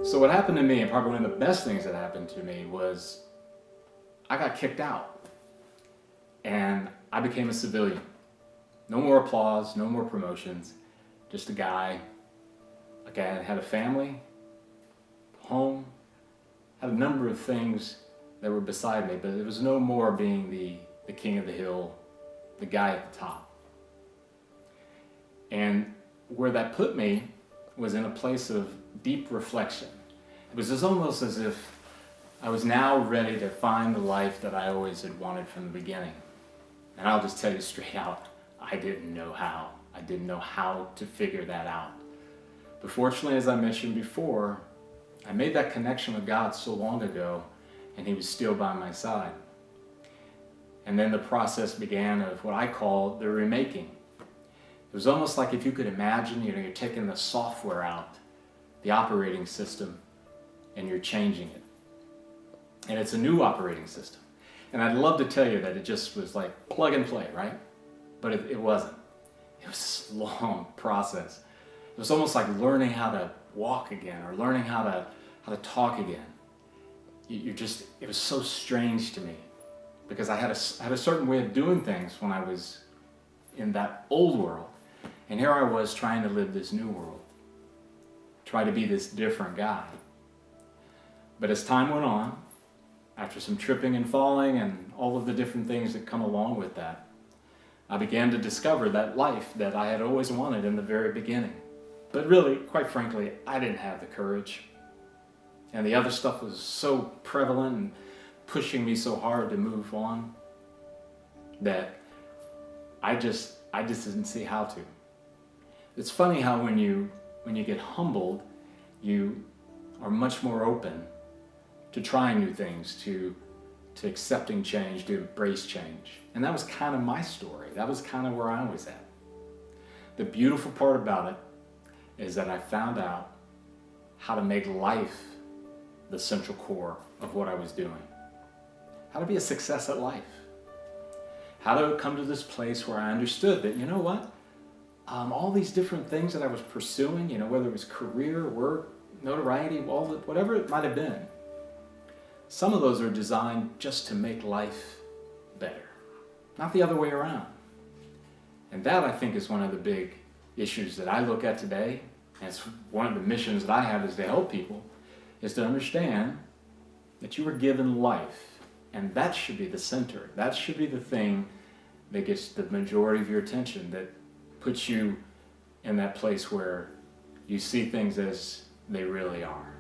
So what happened to me, and probably one of the best things that happened to me, was I got kicked out and I became a civilian. No more applause, no more promotions, just a guy. Like I had a family, home, had a number of things that were beside me, but it was no more being the king of the hill, the guy at the top. And where that put me was in a place of deep reflection. It was almost as if I was now ready to find the life that I always had wanted from the beginning. And I'll just tell you straight out, I didn't know how. I didn't know how to figure that out. But fortunately, as I mentioned before, I made that connection with God so long ago, and He was still by my side. And then the process began of what I call the remaking. It was almost like if you could imagine, you're taking the software out, the operating system, and you're changing it. And it's a new operating system. And I'd love to tell you that it just was like plug and play, right? But it wasn't. It was this long process. It was almost like learning how to walk again, or learning how to talk again. It was so strange to me, because I had a certain way of doing things when I was in that old world. And here I was trying to live this new world, try to be this different guy. But as time went on, after some tripping and falling and all of the different things that come along with that, I began to discover that life that I had always wanted in the very beginning. But really, quite frankly, I didn't have the courage. And the other stuff was so prevalent and pushing me so hard to move on that I just didn't see how to. It's funny how when you get humbled, you are much more open to trying new things, to accepting change, to embrace change. And that was kind of my story. That was kind of where I was at. The beautiful part about it is that I found out how to make life the central core of what I was doing. How to be a success at life. How to come to this place where I understood that, you know what? All these different things that I was pursuing, whether it was career, work, notoriety, whatever it might have been, some of those are designed just to make life better, not the other way around. And that, I think, is one of the big issues that I look at today, and it's one of the missions that I have is to help people, is to understand that you were given life, and that should be the center. That should be the thing that gets the majority of your attention, that puts you in that place where you see things as they really are.